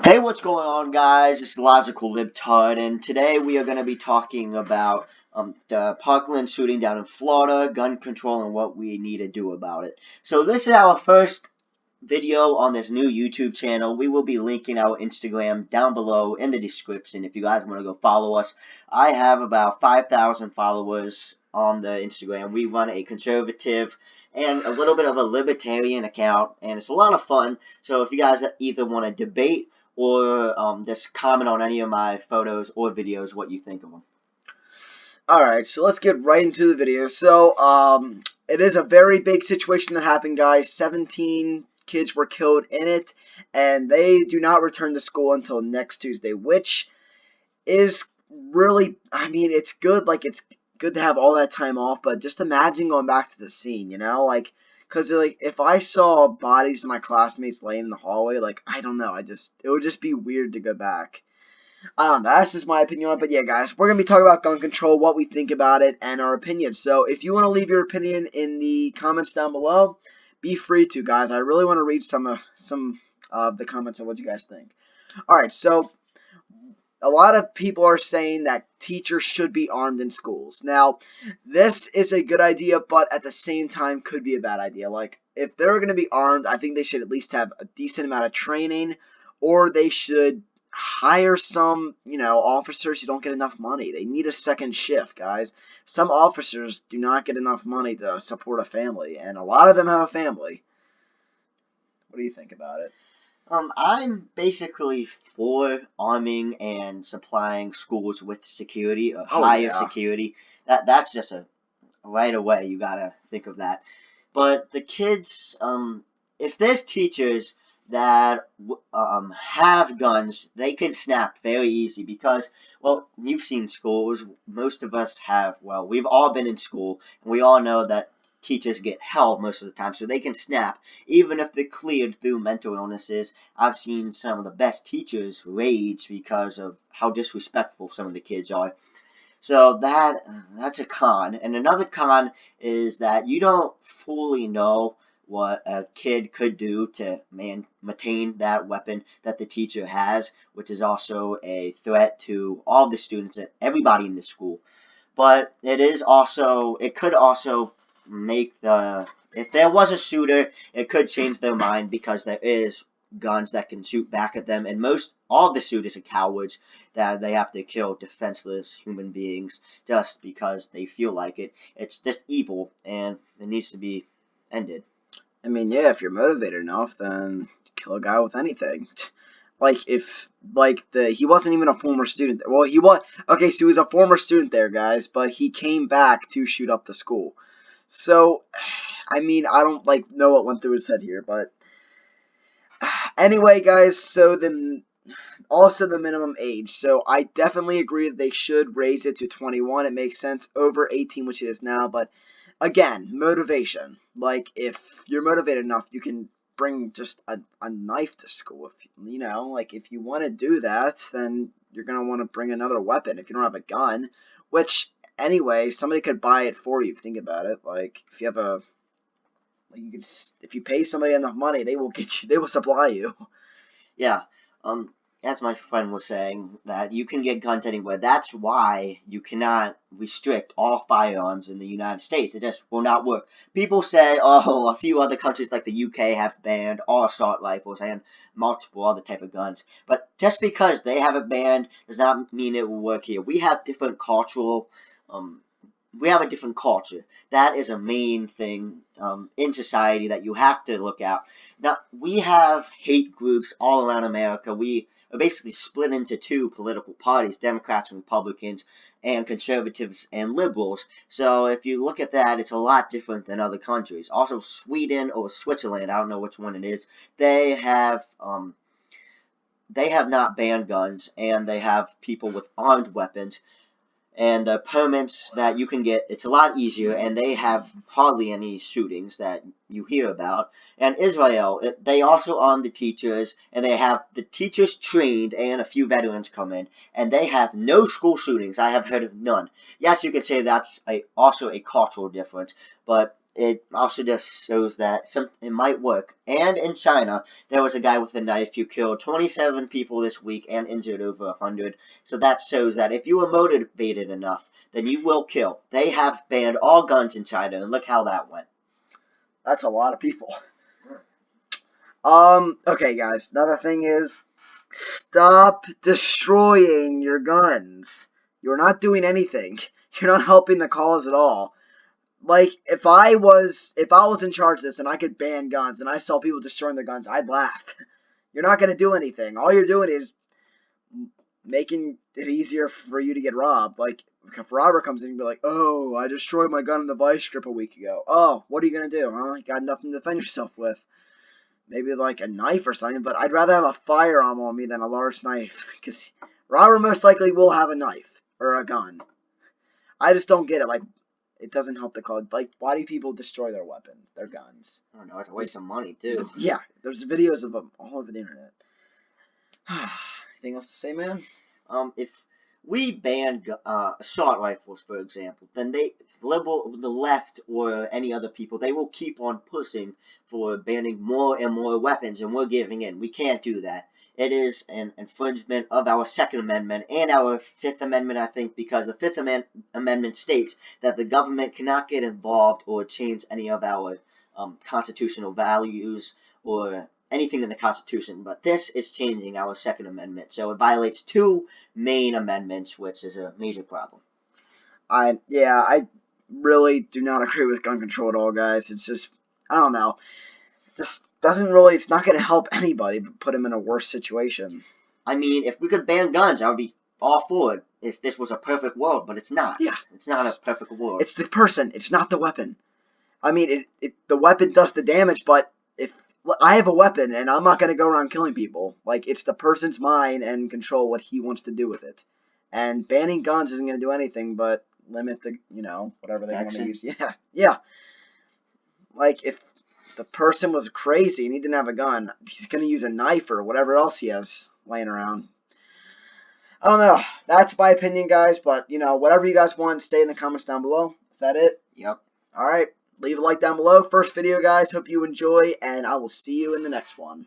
Hey, what's going on, guys? It's Logical Libtard, and today we are going to be talking about the Parkland shooting down in Florida, gun control, and what we need to do about it. So this is our first video on this new YouTube channel. We will be linking our Instagram down below in the description if you guys want to go follow us. I have about 5,000 followers on the Instagram. We run a conservative and a little bit of a libertarian account, and it's a lot of fun. So if you guys either want to debate or just comment on any of my photos or videos what you think of them. Alright, so let's get right into the video. So, it is a very big situation that happened, guys. 17 kids were killed in it, and they do not return to school until next Tuesday, which is really, it's good, it's good to have all that time off, but just imagine going back to the scene, because, if I saw bodies of my classmates laying in the hallway, I don't know, it would just be weird to go back. I don't know, that's just my opinion on it, but yeah, guys, we're going to be talking about gun control, what we think about it, and our opinions. So, if you want to leave your opinion in the comments down below, be free to, guys. I really want to read some of the comments on what you guys think. Alright, so, a lot of people are saying that teachers should be armed in schools. Now, this is a good idea, but at the same time could be a bad idea. If they're going to be armed, I think they should at least have a decent amount of training, or they should hire some, officers who don't get enough money. They need a second shift, guys. Some officers do not get enough money to support a family, and a lot of them have a family. What do you think about it? I'm basically for arming and supplying schools with security, higher security. That's just right away you gotta think of that. But the kids, if there's teachers that have guns, they can snap very easy because, well, you've seen schools. Most of us have. Well, we've all been in school, and we all know that teachers get held most of the time, so they can snap even if they're cleared through mental illnesses. I've seen some of the best teachers rage because of how disrespectful some of the kids are. So that's a con. And another con is that you don't fully know what a kid could do to maintain that weapon that the teacher has, which is also a threat to all the students and everybody in the school. But it could also make if there was a shooter, it could change their mind because there is guns that can shoot back at them, and all the shooters are cowards that they have to kill defenseless human beings just because they feel like it. It's just evil, and it needs to be ended. Yeah, if you're motivated enough, then kill a guy with anything. He wasn't even a former student. Well, he was, okay, so he was a former student there, guys, but he came back to shoot up the school. So, I don't, know what went through his head here, but anyway, guys, so also the minimum age. So I definitely agree that they should raise it to 21. It makes sense over 18, which it is now, but again, motivation. If you're motivated enough, you can bring just a knife to school. If you want to do that, then you're going to want to bring another weapon if you don't have a gun, which, anyway, somebody could buy it for you, if you think about it. If you have if you pay somebody enough money, they will supply you. Yeah, as my friend was saying, that you can get guns anywhere. That's why you cannot restrict all firearms in the United States. It just will not work. People say, oh, a few other countries like the UK have banned all assault rifles and multiple other type of guns. But just because they have it banned does not mean it will work here. We have different we have a different culture. That is a main thing in society that you have to look at. Now, we have hate groups all around America. We are basically split into two political parties, Democrats and Republicans, and conservatives and liberals. So if you look at that, it's a lot different than other countries. Also, Sweden or Switzerland, I don't know which one it is, they have not banned guns, and they have people with armed weapons. And the permits that you can get, it's a lot easier, and they have hardly any shootings that you hear about. And Israel, they also arm the teachers, and they have the teachers trained, and a few veterans come in, and they have no school shootings. I have heard of none. Yes, you could say that's also a cultural difference, but it also just shows that it might work. And in China, there was a guy with a knife who killed 27 people this week and injured over 100. So that shows that if you are motivated enough, then you will kill. They have banned all guns in China, and look how that went. That's a lot of people. Okay, guys. Another thing is, stop destroying your guns. You're not doing anything. You're not helping the cause at all. Like, if I was in charge of this and I could ban guns and I saw people destroying their guns, I'd laugh. You're not going to do anything. All you're doing is making it easier for you to get robbed. Like, if a robber comes in and be like, oh, I destroyed my gun in the vice grip a week ago. Oh, what are you going to do, huh? You got nothing to defend yourself with. Maybe like a knife or something, but I'd rather have a firearm on me than a large knife. Because robber most likely will have a knife or a gun. I just don't get it. Like, it doesn't help the cause. Like, why do people destroy their weapon, their guns? I don't know. It's a waste of money, too. Yeah, there's videos of them all over the internet. Anything else to say, man? If we ban assault rifles, for example, then the left, or any other people, they will keep on pushing for banning more and more weapons, and we're giving in. We can't do that. It is an infringement of our Second Amendment and our Fifth Amendment, I think, because the Fifth Amendment states that the government cannot get involved or change any of our constitutional values or anything in the Constitution. But this is changing our Second Amendment, so it violates two main amendments, which is a major problem. I really do not agree with gun control at all, guys. It's just, I don't know. Just doesn't really, it's not going to help anybody but put them in a worse situation. I mean, if we could ban guns, I would be all for it if this was a perfect world, but it's not. Yeah. It's not a perfect world. It's the person. It's not the weapon. I mean, the weapon does the damage, but if I have a weapon and I'm not going to go around killing people, like, it's the person's mind and control what he wants to do with it. And banning guns isn't going to do anything but limit the, whatever they want to use. Yeah. Like, if the person was crazy and he didn't have a gun, he's going to use a knife or whatever else he has laying around. I don't know. That's my opinion, guys. But, whatever you guys want, stay in the comments down below. Is that it? Yep. All right. Leave a like down below. First video, guys. Hope you enjoy, and I will see you in the next one.